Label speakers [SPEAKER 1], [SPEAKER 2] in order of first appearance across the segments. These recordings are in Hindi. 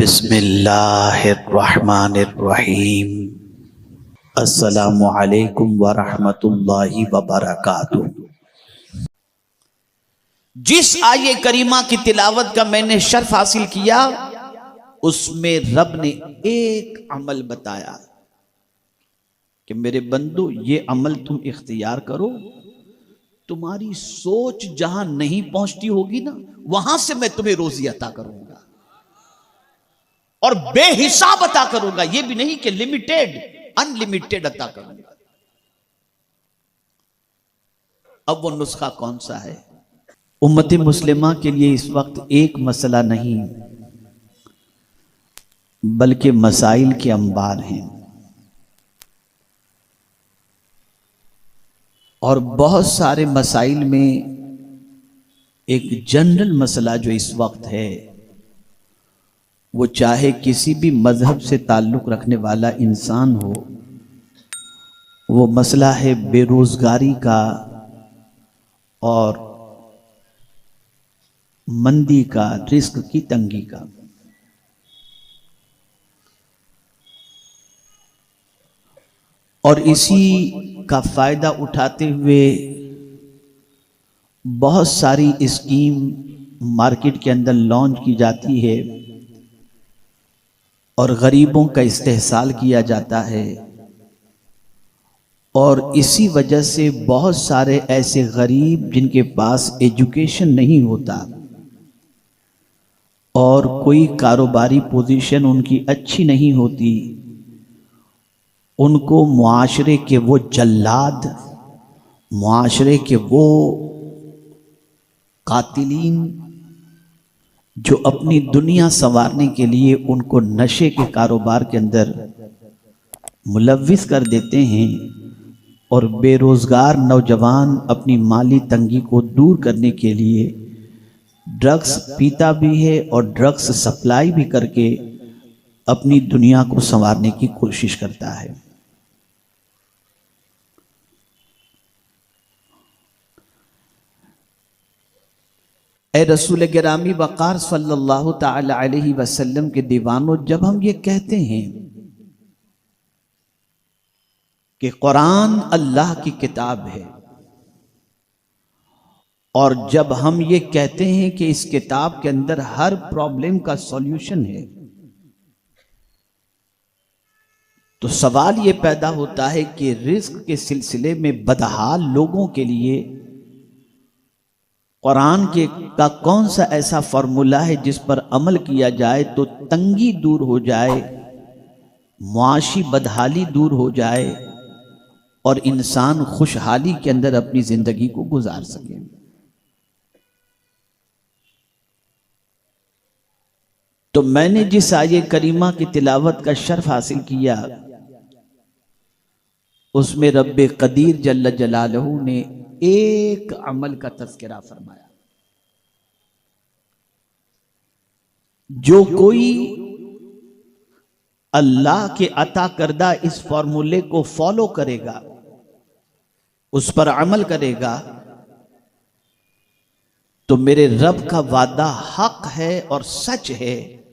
[SPEAKER 1] बिस्मिल्लाहिर्रहमानिर्रहीम। अस्सलामु अलैकुम वरहमतुल्लाहि वबरकातुह। जिस आये करीमा की तिलावत का मैंने शर्फ हासिल किया, उसमें रब ने एक अमल बताया कि मेरे बंदो ये अमल तुम इख्तियार करो, तुम्हारी सोच जहां नहीं पहुंचती होगी ना, वहां से मैं तुम्हें रोजी अता करूंगा और बेहिसाब अता करूंगा। यह भी नहीं कि लिमिटेड, अनलिमिटेड अता करूंगा। अब वो नुस्खा कौन सा है? उम्मत मुस्लिमा के लिए इस वक्त एक मसला नहीं बल्कि मसाइल के अंबार हैं, और बहुत सारे मसाइल में एक जनरल मसला जो इस वक्त है, वो चाहे किसी भी मजहब से ताल्लुक़ रखने वाला इंसान हो, वो मसला है बेरोज़गारी का और मंदी का, रिस्क की तंगी का। और इसी का फ़ायदा उठाते हुए बहुत सारी स्कीम मार्केट के अंदर लॉन्च की जाती है और गरीबों का इस्तेहसाल किया जाता है। और इसी वजह से बहुत सारे ऐसे गरीब जिनके पास एजुकेशन नहीं होता और कोई कारोबारी पोजीशन उनकी अच्छी नहीं होती, उनको मुआशरे के वो जल्लाद, मुआशरे के वो कातिलीन जो अपनी दुनिया संवारने के लिए उनको नशे के कारोबार के अंदर मुलव्विस कर देते हैं, और बेरोज़गार नौजवान अपनी माली तंगी को दूर करने के लिए ड्रग्स पीता भी है और ड्रग्स सप्लाई भी करके अपनी दुनिया को संवारने की कोशिश करता है। ए रसूल गिरामी वक़ार सल्लल्लाहु ताला अलैहि वसल्लम के दीवानों, जब हम ये कहते हैं कि कुरान अल्लाह की किताब है, और जब हम ये कहते हैं कि इस किताब के अंदर हर प्रॉब्लम का सॉल्यूशन है, तो सवाल ये पैदा होता है कि रिस्क के सिलसिले में बदहाल लोगों के लिए कुरान के का कौन सा ऐसा फार्मूला है जिस पर अमल किया जाए तो तंगी दूर हो जाए, मुआशी बदहाली दूर हो जाए और इंसान खुशहाली के अंदर अपनी जिंदगी को गुजार सके। तो मैंने जिस आये करीमा की तिलावत का शर्फ हासिल किया, उसमें रब्बे कदीर जल्ल जलालहू ने एक अमल का तज़किरा फरमाया। जो कोई अल्लाह के अता करदा इस फॉर्मूले को फॉलो करेगा, उस पर अमल करेगा, तो मेरे रब का वादा हक है और सच है,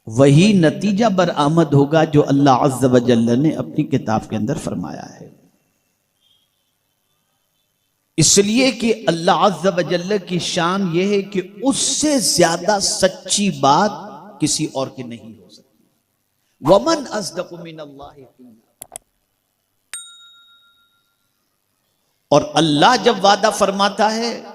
[SPEAKER 1] वही नतीजा बरामद होगा जो अल्लाह अज़्ज़ व जल्ल ने अपनी किताब के अंदर फरमाया है। इसलिए कि अल्लाह अज़्ज़ व जल्ल की शान यह है कि उससे ज्यादा सच्ची बात किसी और की नहीं हो सकती। वमन अस्दक़ु मिनल्लाहि क़ीला। और अल्लाह जब वादा फरमाता है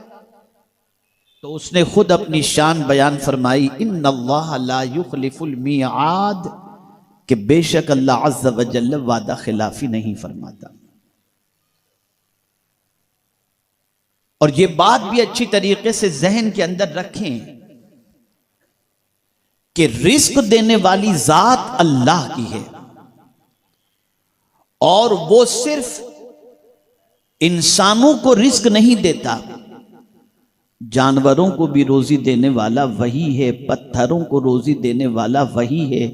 [SPEAKER 1] तो उसने खुद अपनी शान बयान फरमाई, इन्नल्लाह ला युखलिफुल मिआद, कि बेशक अल्लाह अज़्ज़ व जल्ल वादा खिलाफी नहीं फरमाता। और ये बात भी अच्छी तरीके से जहन के अंदर रखें कि रिस्क देने वाली जात अल्लाह की है, और वो सिर्फ इंसानों को रिस्क नहीं देता, जानवरों को भी रोजी देने वाला वही है, पत्थरों को रोजी देने वाला वही है,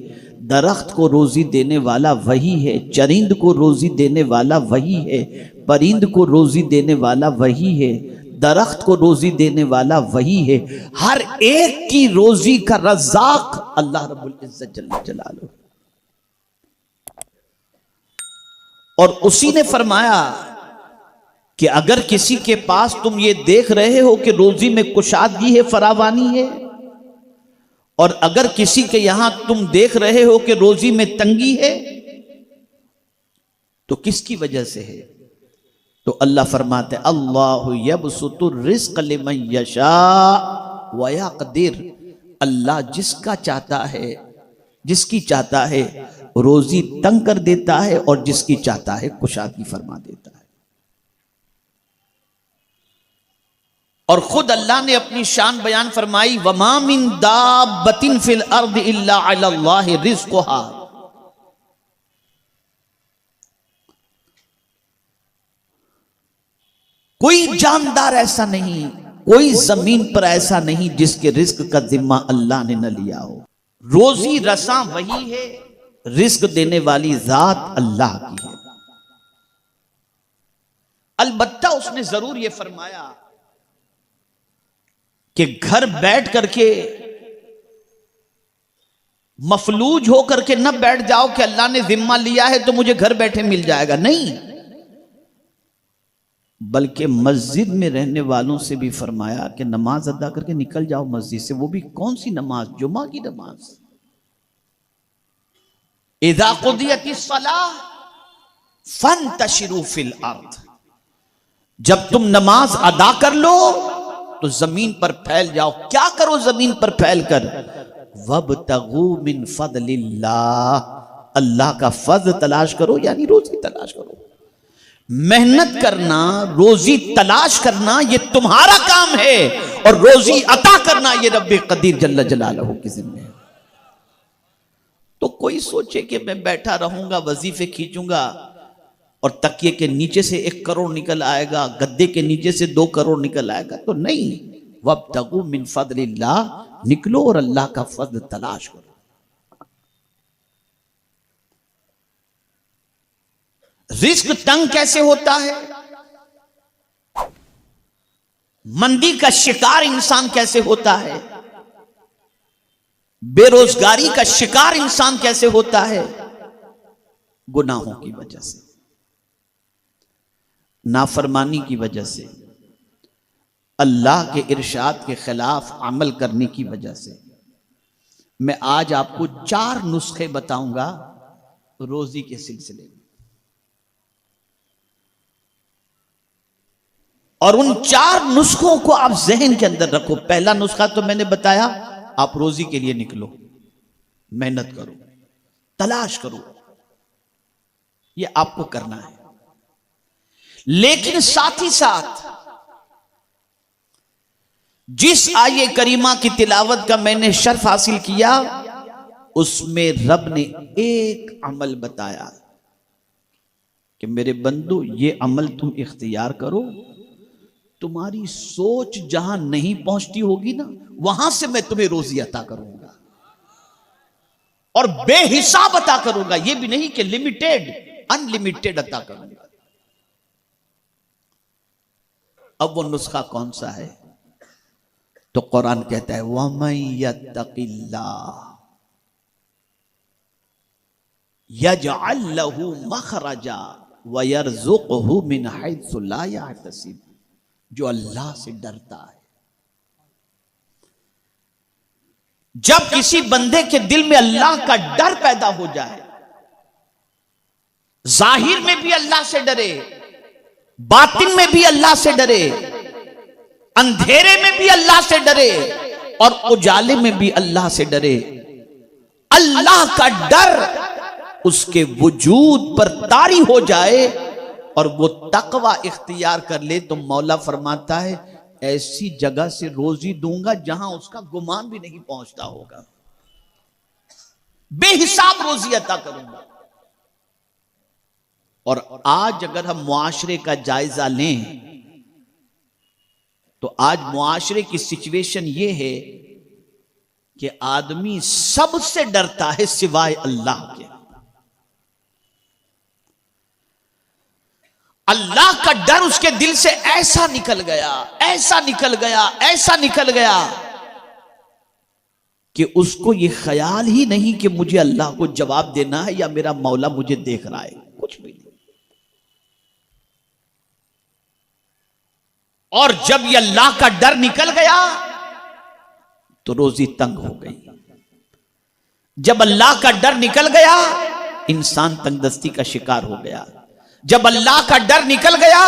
[SPEAKER 1] दरख्त को रोजी देने वाला वही है, चरिंद को रोजी देने वाला वही है, परिंद को रोजी देने वाला वही है, दरख्त को रोजी देने वाला वही है, हर एक की रोजी का रज़्ज़ाक अल्लाह रब्बुल इज्जत जल्ल जलालुहु। और उसी ने फरमाया कि अगर किसी के पास तुम ये देख रहे हो कि रोजी में कुशादगी है, फरावानी है, और अगर किसी के यहां तुम देख रहे हो कि रोजी में तंगी है, तो किसकी वजह से है? तो अल्लाह फरमाते अल्लाहु यबसुतुर रिज़्क़ लिमन यशा व यक़दिर, अल्लाह जिसका चाहता है, जिसकी चाहता है रोजी तंग कर देता है, और जिसकी चाहता है कुशादगी फरमा देता है। और खुद अल्लाह ने अपनी शान बयान फरमाई, वमा मिन दाब्बतिन फिल अर्द इल्ला अलल्लाहि रिज़्क़ुहा, कोई जानदार ऐसा नहीं, कोई जमीन पर ऐसा नहीं जिसके रिस्क का जिम्मा अल्लाह ने न लिया हो। रोजी रसा वही है, रिस्क देने वाली जात अल्लाह की है। अलबत्ता उसने जरूर यह फरमाया कि घर बैठ करके मफलूज हो करके न बैठ जाओ कि अल्लाह ने जिम्मा लिया है तो मुझे घर बैठे मिल जाएगा, नहीं, बल्कि मस्जिद में रहने वालों से भी फरमाया कि नमाज अदा करके निकल जाओ मस्जिद से। वो भी कौन सी नमाज? जुमा की नमाज। इज़ा क़ुदियतिस सलाह फंतशिरू फिल अर्द, जब तुम नमाज अदा कर लो तो जमीन पर फैल जाओ। क्या करो जमीन पर फैल कर? वब्तगू मिन फदलिल्लाह, अल्लाह का फज़ल तलाश करो, यानी रोजी तलाश करो। मेहनत करना, रोजी तलाश करना, ये तुम्हारा काम है, और रोजी अता करना ये रब्बे कदीर जल्ल जलालहू की जिम्मे है। तो कोई सोचे कि मैं बैठा रहूंगा, वजीफे खींचूंगा और तकिए के नीचे से 1 करोड़ निकल आएगा, गद्दे के नीचे से 2 करोड़ निकल आएगा, तो नहीं। वब्तगू मिन फदलिल्लाह, निकलो और अल्लाह का फज़ल तलाश करो। रिस्क तंग कैसे होता है, मंदी का शिकार इंसान कैसे होता है, बेरोजगारी का शिकार इंसान कैसे होता है? गुनाहों की वजह से, नाफरमानी की वजह से, अल्लाह के इरशाद के खिलाफ अमल करने की वजह से। मैं आज आपको 4 नुस्खे बताऊंगा रोजी के सिलसिले में, और उन 4 नुस्खों को आप जहन के अंदर रखो। पहला नुस्खा तो मैंने बताया, आप रोजी के लिए निकलो, मेहनत करो, तलाश करो, ये आपको करना है। लेकिन साथ ही साथ जिस आये करीमा की तिलावत का मैंने शर्फ हासिल किया, उसमें रब ने एक अमल बताया कि मेरे बंदो ये अमल तुम इख्तियार करो, तुम्हारी सोच जहां नहीं पहुंचती होगी ना, वहां से मैं तुम्हें रोजी अता करूंगा, और बेहिसाब अता करूंगा। यह भी नहीं कि लिमिटेड, अनलिमिटेड अता करूंगा। अब वो नुस्खा कौन सा है? तो कुरान कहता है वमन यत्तकिल्लाह यजअल लहू मखरजा व यरज़ुक़हू मिन हैथु ला यहतसिब, जो अल्लाह से डरता है। जब किसी बंदे के दिल में अल्लाह का डर पैदा हो जाए, जाहिर में भी अल्लाह से डरे, बातिन में भी अल्लाह से डरे, अंधेरे में भी अल्लाह से डरे, और उजाले में भी अल्लाह से डरे, अल्लाह का डर उसके वजूद पर तारी हो जाए और वो तकवा इख्तियार कर ले, तो मौला फरमाता है ऐसी जगह से रोजी दूंगा जहां उसका गुमान भी नहीं पहुंचता होगा, बेहिसाब रोजी अता करूंगा। और आज अगर हम मुआशरे का जायजा लें तो आज मुआशरे की सिचुएशन ये है कि आदमी सबसे डरता है सिवाय अल्लाह के। अल्लाह का डर उसके दिल से ऐसा निकल गया, ऐसा निकल गया, ऐसा निकल गया कि उसको ये ख्याल ही नहीं कि मुझे अल्लाह को जवाब देना है या मेरा मौला मुझे देख रहा है, कुछ भी नहीं। और जब ये अल्लाह का डर निकल गया तो रोजी तंग हो गई। जब अल्लाह का डर निकल गया इंसान तंगदस्ती का शिकार हो गया। जब अल्लाह का डर निकल गया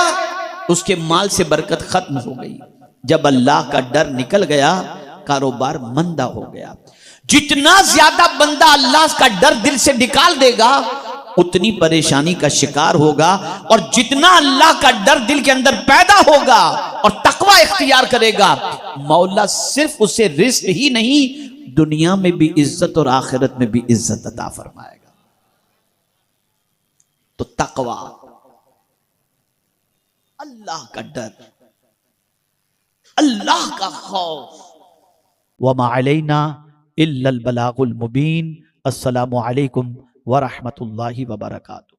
[SPEAKER 1] उसके माल से बरकत खत्म हो गई। जब अल्लाह का डर निकल गया कारोबार मंदा हो गया। जितना ज्यादा बंदा अल्लाह का डर दिल से निकाल देगा उतनी परेशानी का शिकार होगा। और जितना अल्लाह का डर दिल के अंदर पैदा होगा और तकवा इख्तियार करेगा, मौला सिर्फ उसे रिस्क ही नहीं दुनिया में भी इज्जत और आखिरत में भी इज्जत अता फरमाएगा। तो तकवा, अल्लाह का डर, अल्लाह का खौफ। वमा अलैना इल्लल बलागुल मुबीन। अस्सलामु अलैकुम व रहमतुल्लाहि व बरकातुहू।